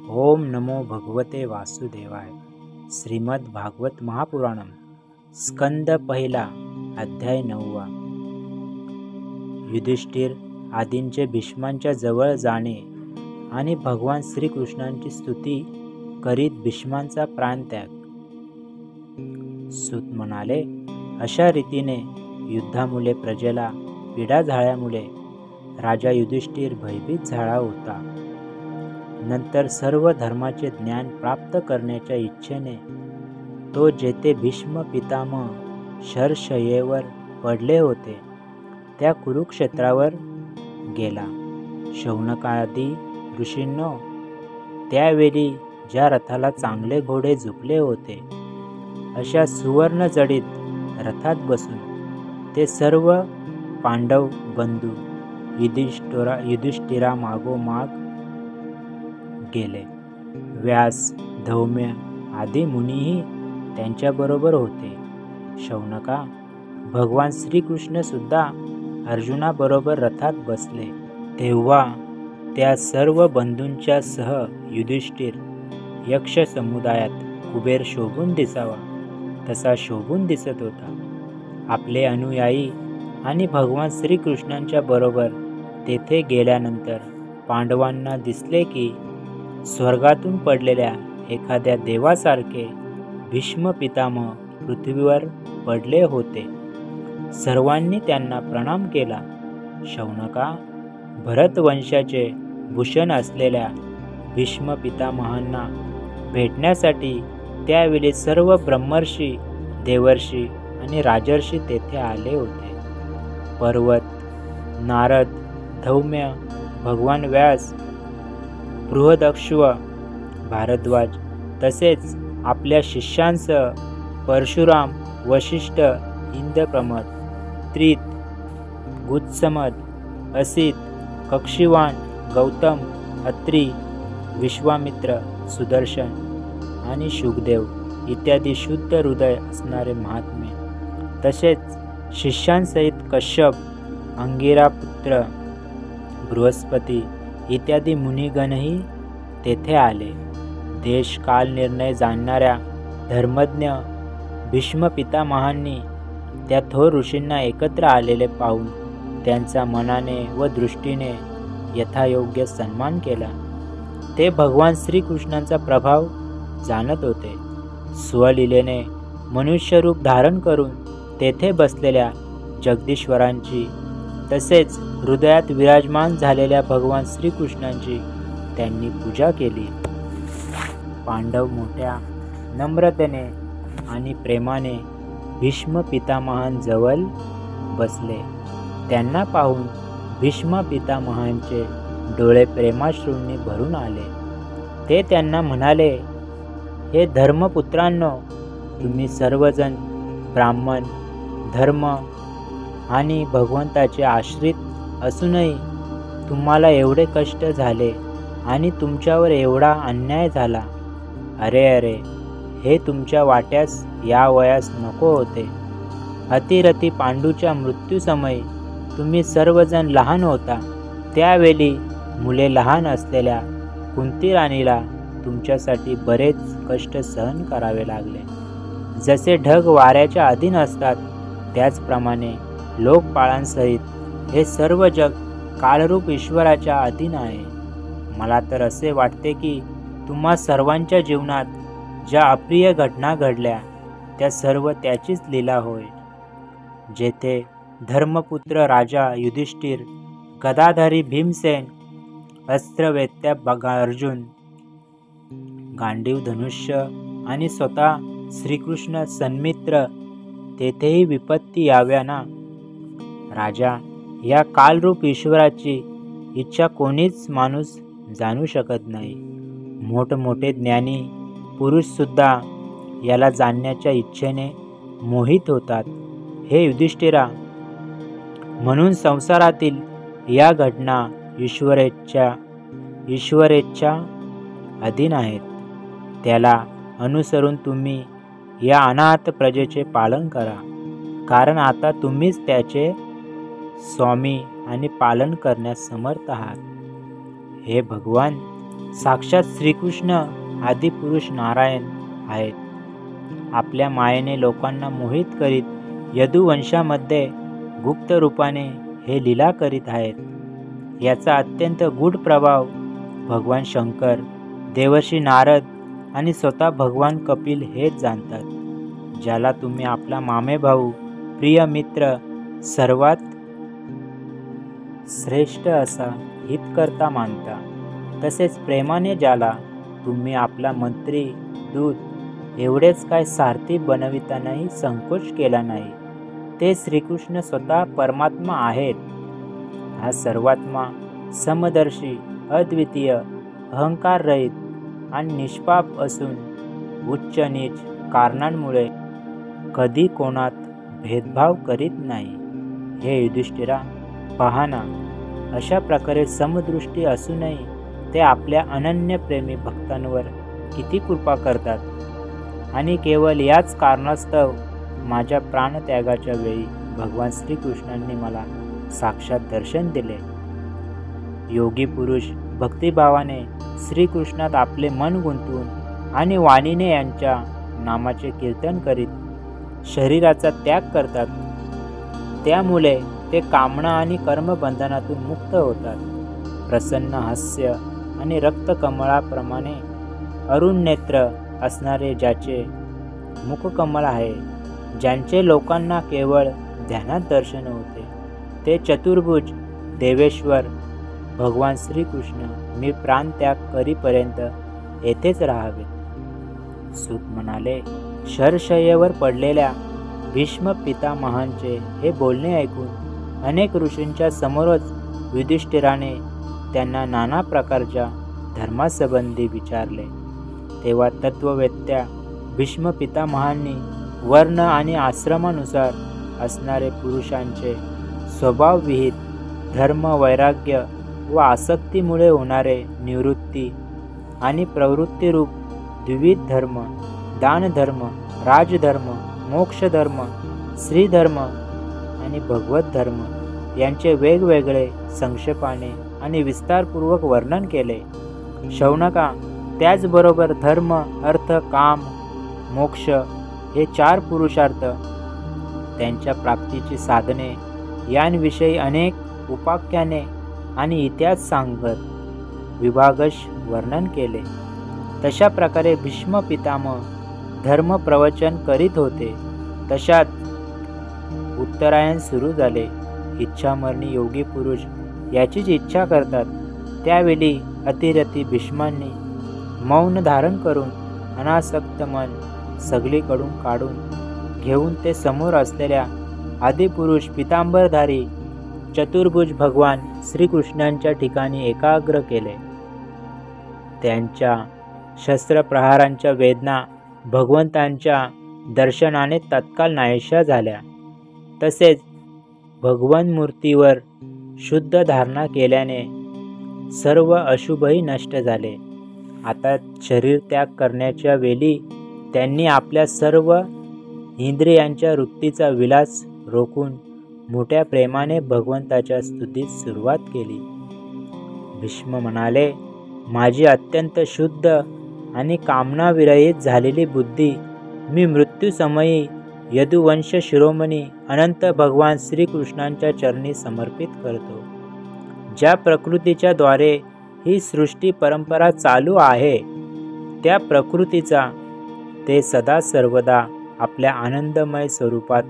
ओम नमो भगवते वासुदेवाय। श्रीमद् भागवत महापुराणम स्कंद पहिला अध्याय 9। युधिष्ठिर आदींचे भीष्मांच्या जवळ जाणे आणि भगवान श्रीकृष्णांची स्तुती करीत भीष्मांचा प्राणत्याग। सूत म्हणाले, अशा रीतीने युद्धामुळे प्रजेला पीडा झाल्यामुळे राजा युधिष्ठिर भयभीत झाला होता। नंतर सर्व धर्माचे ज्ञान प्राप्त करण्याच्या इच्छेने तो जेथे भीष्म पितामह शरशय्येवर पडले होते त्या कुरुक्षेत्रावर गेला। शौनकादी ऋषींनो, त्यावेळी ज्या रथाला चांगले घोडे झुकले होते अशा सुवर्ण जडित रथात बसून ते सर्व पांडव बंधू युधिष्ठिरा मागोमाग गेले। व्यास, धौम्य आदी मुनीही त्यांच्याबरोबर होते। शौनका, भगवान श्रीकृष्ण सुद्धा अर्जुनाबरोबर रथात बसले। तेव्हा त्या सर्व बंधूंच्या सह युधिष्ठिर यक्ष समुदायात कुबेर शोभून दिसावा तसा शोभून दिसत होता। आपले अनुयायी आणि भगवान श्रीकृष्णांच्या बरोबर तेथे गेल्यानंतर पांडवांना दिसले की स्वर्गातून पडलेल्या एखाद्या देवासारखे भीष्म पितामह पृथ्वीवर पडले होते। सर्वांनी त्यांना प्रणाम केला। शौनका, भरतवंशाचे भूषण असलेल्या भीष्म पितामहांना भेटण्यासाठी त्यावेळी सर्व ब्रह्मर्षी, देवर्षी आणि राजर्षी तेथे आले होते। पर्वत, नारद, धौम्य, भगवान व्यास, बृहदक्ष्व, भारद्वाज तसेच आपल्या शिष्यांसह परशुराम, वशिष्ठ, इंद्रप्रमद, त्रित, गुत्समद, असित, कक्षीवान, गौतम, अत्री, विश्वामित्र, सुदर्शन आणि शुकदेव इत्यादी शुद्ध हृदय असणारे महात्मे तसेच शिष्यांसहित कश्यप, अंगिरापुत्र, बृहस्पती इत्यादी मुनिगणही तेथे आले। देश काल निर्णय जाणणाऱ्या धर्मज्ञ भीष्म पितामहांनी त्या थोर ऋषींना एकत्र आलेले पाहून त्यांचा मनाने व दृष्टीने यथायोग्य सन्मान केला। ते भगवान श्रीकृष्णांचा प्रभाव जाणत होते। स्वलीलेने मनुष्यरूप धारण करून तेथे बसलेल्या जगदीश्वरांची तसेच हृदयात विराजमान झालेल्या भगवान श्रीकृष्णांची त्यांनी पूजा केली। पांडव मोठ्या नम्रतेने आणि प्रेमाने भीष्म पितामहांजवळ बसले। त्यांना पाहून भीष्म पितामहांचे डोळे प्रेमाश्रूंनी भरून आले। ते त्यांना म्हणाले, हे धर्मपुत्रांनो, तुम्ही सर्वजण ब्राह्मण, धर्म आणि भगवंताचे आश्रित असूनही तुम्हाला एवढे कष्ट झाले आणि तुमच्यावर एवढा अन्याय झाला। अरे, हे तुमच्या वाट्यास या वयास नको होते। अतिरथी पांडूच्या मृत्यूसमयी तुम्ही सर्वजण लहान होता। त्यावेळी मुले लहान असलेल्या कुंती राणीला तुमच्यासाठी बरेच कष्ट सहन करावे लागले। जसे ढग वाऱ्याच्या अधीन असतात त्याचप्रमाणे लोकपाळांसहित हे सर्व जग कालरूप ईश्वराच्या अधीन आहे। मला तर असे वाटते की तुम्हा सर्वांच्या जीवनात ज्या अप्रिय घटना घडल्या त्या सर्व त्याचीच लीला होय। जेथे धर्मपुत्र राजा युधिष्ठिर, गदाधारी भीमसेन, अस्त्रवेत्या अर्जुन, गांडीव धनुष्य आणि स्वतः श्रीकृष्ण सन्मित्र तेथेही विपत्ती याव्या ना। राजा, या कालरूप ईश्वराची इच्छा कोणीच माणूस जाणू शकत नाही। मोठमोठे ज्ञानी पुरुष सुद्धा याला जाणण्याच्या इच्छेने मोहित होतात। हे युधिष्ठिरा, म्हणून संसारातील या घटना ईश्वरेच्छा अधीन आहेत। त्याला अनुसरून तुम्ही या अनाथ प्रजेचे पालन करा, कारण आता तुम्हीच त्याचे स्वामी आणि पालन करण्यास समर्थ आहात। हे भगवान, साक्षात श्रीकृष्ण आदिपुरुष नारायण आहेत. आपल्या मायेने लोकांना मोहित करीत यदुवंशामध्ये गुप्त रूपाने हे लीला करीत आहेत. याचा अत्यंत गूढ प्रभाव भगवान शंकर, देवर्षी नारद आणि स्वतः भगवान कपिल हेच जाणतात. ज्याला तुम्ही आपला मामेभाऊ, प्रिय मित्र, सर्वात श्रेष्ठ असा हितकर्ता मानता, तसेच प्रेमाने ज्याला तुम्ही आपला मंत्री, दूत एवढेच काय सारथी बनवितानाही संकोच केला नाही, ते श्रीकृष्ण स्वतः परमात्मा आहेत. हा सर्वात्मा समदर्शी, अद्वितीय, अहंकार रहित आणि निष्पाप असून उच्च नीच कारणांमुळे कधी कोणात भेदभाव करीत नाही. हे युधिष्ठिरा, पहा ना, अशा प्रकारे समदृष्टी असूनही ते आपल्या अनन्य प्रेमी भक्तांवर किती कृपा करतात आणि केवळ याच कारणास्तव माझ्या प्राणत्यागाच्या वेळी भगवान श्रीकृष्णांनी मला साक्षात दर्शन दिले. योगी पुरुष भक्तिभावाने श्रीकृष्णात आपले मन गुंतवून आणि वाणीने यांच्या नामाचे कीर्तन करीत शरीराचा त्याग करतात. त्यामुळे ते कामना आणि कर्मबंधनातून मुक्त होतात. प्रसन्न हास्य आणि रक्तकमळाप्रमाणे अरुण नेत्र असणारे ज्याचे मुखकमळ आहे, ज्यांचे लोकांना केवळ ध्यानात दर्शन होते, ते चतुर्भुज देवेश्वर भगवान श्रीकृष्ण मी प्राणत्याग करीपर्यंत येथेच राहावे. सूत म्हणाले, शरशय्येवर पडलेल्या भीष्म पितामहांचे हे बोलणे ऐकून अनेक ऋषींच्या समोरच युधिष्ठिराने त्यांना नाना प्रकारच्या धर्मासंबंधी विचारले. तेव्हा तत्ववेत्या भीष्म पितामहांनी वर्ण आणि आश्रमानुसार असणारे पुरुषांचे स्वभावविहित धर्म, वैराग्य व आसक्तीमुळे होणारे निवृत्ती आणि प्रवृत्तीरूप द्विविध धर्म, दानधर्म, राजधर्म, मोक्षधर्म, श्रीधर्म आणि भगवत धर्म यांचे वेगवेगळे संक्षेपाने आणि विस्तारपूर्वक वर्णन केले. शौनका, त्याचबरोबर धर्म, अर्थ, काम, मोक्ष हे 4 पुरुषार्थ, त्यांच्या प्राप्तीची साधने यांविषयी अनेक उपाख्याने आणि इतिहास सांगत विभागश वर्णन केले. तशा प्रकारे भीष्म पितामह धर्म प्रवचन करीत होते. तशात उत्तरायण सुरू झाले. इच्छामरणी योगी पुरुष याचीच इच्छा करतात. त्यावेळी अतिरथी भीष्मांनी मौन धारण करून अनासक्त मन सगळीकडून काढून घेऊन ते समोर असलेल्या आदिपुरुष पितांबरधारी चतुर्भुज भगवान श्रीकृष्णांच्या ठिकाणी एकाग्र केले. त्यांच्या शस्त्रप्रहारांच्या वेदना भगवंतांच्या दर्शनाने तत्काळ नाहीशा झाल्या. तसेच भगवान मूर्तीवर शुद्ध धारणा केल्याने सर्व अशुभही नष्ट झाले. आता शरीर त्याग करण्याच्या वेळी त्यांनी आपल्या सर्व इंद्रियांच्या वृत्तीचा विलास रोखून मोठ्या प्रेमाने भगवंताच्या स्तुतीस सुरुवात केली. भीष्म म्हणाले, माझी अत्यंत शुद्ध आणि कामनाविरहित झालेली बुद्धी मी मृत्यूसमयी यदुवंश शिरोमणी अनंत भगवान श्रीकृष्णांच्या चरणी समर्पित करतो. ज्या प्रकृतीच्या द्वारे ही सृष्टी परंपरा चालू आहे, त्या प्रकृतीचा ते सदा सर्वदा आपल्या आनंदमय स्वरूपात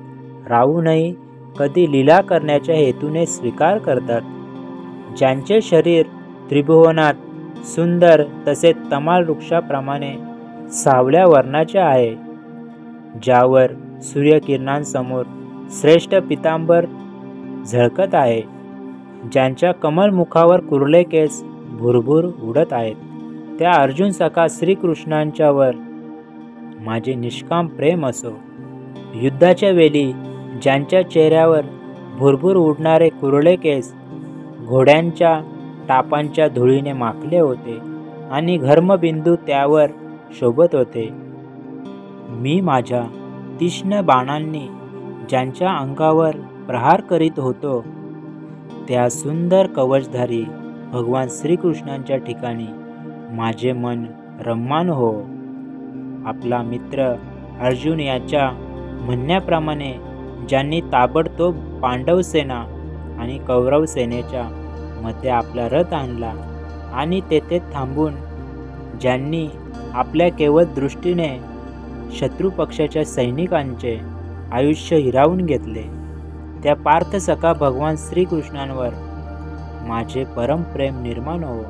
राहूनही कधी लीला करण्याच्या हेतूने स्वीकार करतात. ज्यांचे शरीर त्रिभुवनात सुंदर तसेच तमाल वृक्षाप्रमाणे सावल्या वर्णाचे आहे, ज्यावर सूर्यकिरणांसमोर श्रेष्ठ पितांबर झळकत आहे, ज्यांच्या कमल मुखावर कुरळे केस भुरभुर उडत आहेत, त्या अर्जुन सखा श्रीकृष्णांच्यावर माझे निष्काम प्रेम असो. युद्धाच्या वेळी ज्यांच्या चेहऱ्यावर भुरभुर उडणारे कुरळे केस घोड्यांच्या टापांच्या धुळीने माखले होते आणि घर्मबिंदू त्यावर शोभत होते. मी माझ्या तीक्ष्ण बाणांनी ज्यांच्या अंगावर प्रहार करीत होतो, त्या सुंदर कवचधारी भगवान श्रीकृष्णांच्या ठिकाणी माझे मन रम्मान हो. आपला मित्र अर्जुन याच्या म्हणण्याप्रमाणे ज्यांनी ताबडतोब पांडव सेना आणि कौरव सेनेच्या मध्ये आपला रथ आणला आणि तेथे थांबून ज्यांनी आपल्या केवळ दृष्टीने शत्रू पक्षाच्या सैनिकांचे आयुष्य हिरावून घेतले, त्या पार्थसखा भगवान श्रीकृष्णांवर माझे परम प्रेम निर्माण हो.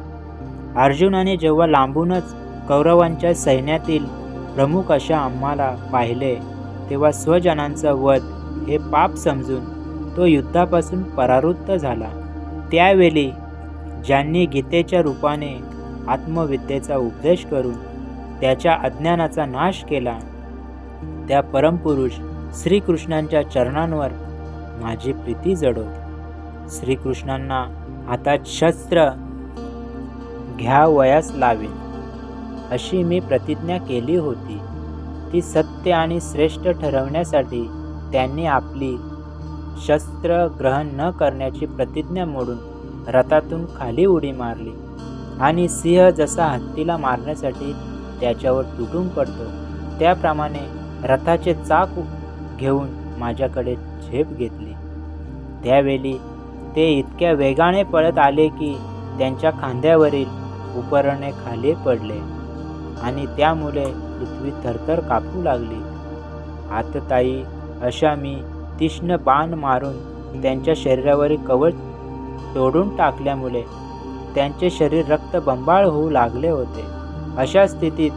अर्जुनाने जेव्हा लांबूनच कौरवांच्या सैन्यातील प्रमुख अशा आम्हाला पाहिले, तेव्हा स्वजनांचा वध हे पाप समजून तो युद्धापासून परावृत्त झाला. त्यावेळी ज्यांनी गीतेच्या रूपाने आत्मविद्येचा उपदेश करून त्याच्या अज्ञानाचा नाश केला, त्या परमपुरुष श्रीकृष्णांच्या चरणांवर माझी प्रीती जडो. श्रीकृष्णांना हातात शस्त्र घ्यावयास लावेन अशी मी प्रतिज्ञा केली होती. ती सत्य आणि श्रेष्ठ ठरवण्यासाठी त्यांनी आपली शस्त्र ग्रहण न करण्याची प्रतिज्ञा मोडून रथातून खाली उडी मारली आणि सिंह जसा हत्तीला मारण्यासाठी त्याच्यावर तुटून पडतो, त्याप्रमाणे रथाचे चाक घेऊन माझ्याकडे झेप घेतली. त्यावेळी ते इतक्या वेगाने पळत आले की त्यांच्या खांद्यावरील उपरणे खाली पडले आणि त्यामुळे पृथ्वी थरथर कापू लागली. आततायी अशा मी तीक्ष्ण बाण मारून त्यांच्या शरीरावरील कवच तोडून टाकल्यामुळे त्यांचे शरीर रक्तबंबाळ होऊ लागले होते. अशा स्थितीत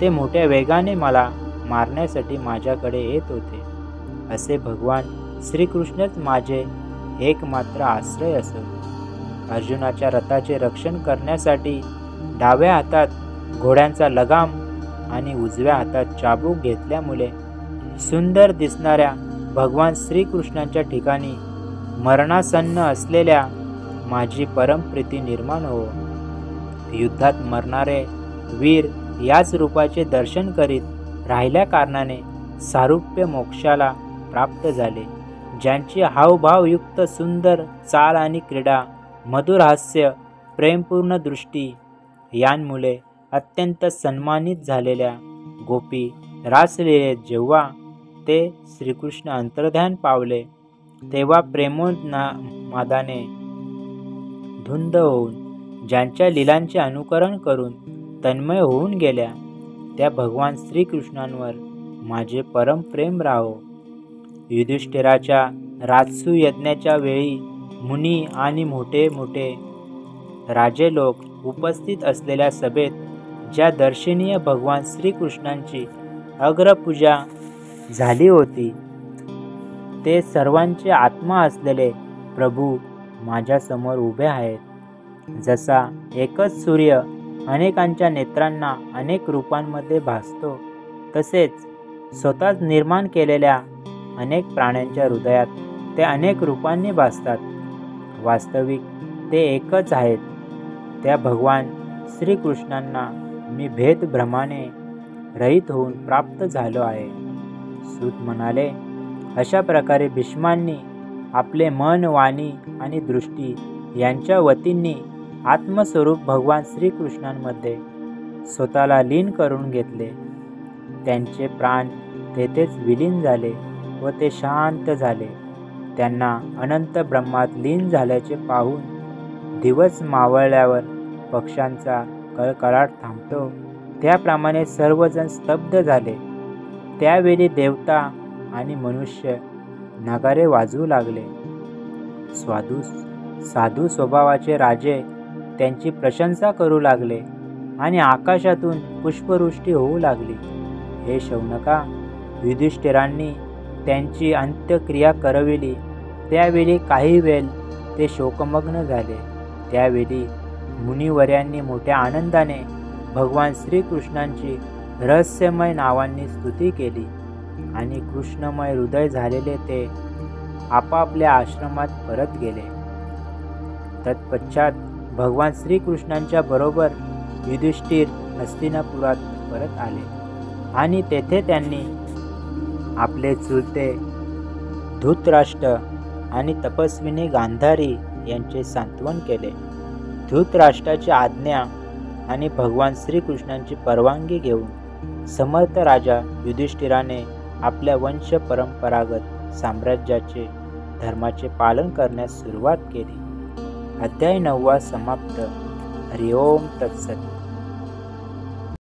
ते मोठ्या वेगाने मला मारण्यासाठी माझ्याकडे येत होते. असे भगवान श्रीकृष्णच माझे एकमात्र आश्रय असो. अर्जुनाच्या रथाचे रक्षण करण्यासाठी डाव्या हातात घोड्यांचा लगाम आणि उजव्या हातात चाबूक घेतल्यामुळे सुंदर दिसणाऱ्या भगवान श्रीकृष्णांच्या ठिकाणी मरणासन्न असलेल्या माझी परमप्रीती निर्माण हो. युद्धात मरणारे वीर याच रूपाचे दर्शन करीत राहिल्या कारणाने सारूप्य मोक्षाला प्राप्त झाले. ज्यांची हावभावयुक्त सुंदर चाल आणि क्रीडा, मधुर हास्य, प्रेमपूर्ण दृष्टी यांमुळे अत्यंत सन्मानित झालेल्या गोपी रासलीलेत जेव्हा ते श्रीकृष्ण अंतर्ध्यान पावले, तेव्हा प्रेमोन्मादाने धुंद होऊन ज्यांच्या लीलांचे अनुकरण करून तन्मय होऊन गेल्या, त्या भगवान श्रीकृष्णांवर माझे परम प्रेम राहो. युधिष्ठिराच्या राजसू यज्ञाच्या वेळी मुनी आणि मोठे मोठे राजे लोक उपस्थित असलेल्या सभेत ज्या दर्शनीय भगवान श्रीकृष्णांची अग्रपूजा झाली होती, ते सर्वांचे आत्मा असलेले प्रभू माझ्यासमोर उभे आहेत. जसा एकच सूर्य अनेकांच्या नेत्रांना अनेक रूपांमध्ये भासतो, तसेच स्वतःच निर्माण केलेल्या अनेक प्राण्यांच्या हृदयात ते अनेक रूपांनी भासतात. वास्तविक ते एकच आहेत. त्या भगवान श्रीकृष्णांना मी भेदभ्रमाने रहित होऊन प्राप्त झालो आहे. सूत म्हणाले, अशा प्रकारे भीष्मांनी आपले मन, वाणी आणि दृष्टी यांच्या वतींनी आत्मस्वरूप भगवान श्रीकृष्णांमध्ये स्वतःला लीन करून घेतले. त्यांचे प्राण तेथेच विलीन झाले व ते शांत झाले. त्यांना अनंत ब्रह्मात लीन झाल्याचे पाहून दिवस मावळल्यावर पक्ष्यांचा कळकळाट थांबतो, त्याप्रमाणे सर्वजण स्तब्ध झाले. त्यावेळी देवता आणि मनुष्य नगारे वाजवू लागले. साधू स्वभावाचे राजे त्यांची प्रशंसा करू लागले आणि आकाशातून पुष्पवृष्टी होऊ लागली. हे शौनका, युधिष्ठिरांनी त्यांची अंत्यक्रिया करविली. त्यावेळी काही वेळ ते शोकमग्न झाले. त्यावेळी मुनिवर्यांनी मोठ्या आनंदाने भगवान श्रीकृष्णांची रहस्यमय नावांनी स्तुती केली आणि कृष्णमय हृदय झालेले ते आपापल्या आश्रमात परत गेले. तत्पश्चात भगवान श्रीकृष्णांच्या बरोबर युधिष्ठिर हस्तिनापुरात परत आले आणि तेथे त्यांनी आपले चुलते धृतराष्ट्र आणि तपस्विनी गांधारी यांचे सांत्वन केले. धृतराष्ट्राची आज्ञा आणि भगवान श्रीकृष्णांची परवानगी घेऊन समर्थ राजा युधिष्ठिराने आपल्या वंश परंपरागत साम्राज्याचे धर्माचे पालन करण्यास सुरुवात केली. अध्याय 9 समाप्त. हरि ओम तत्सत.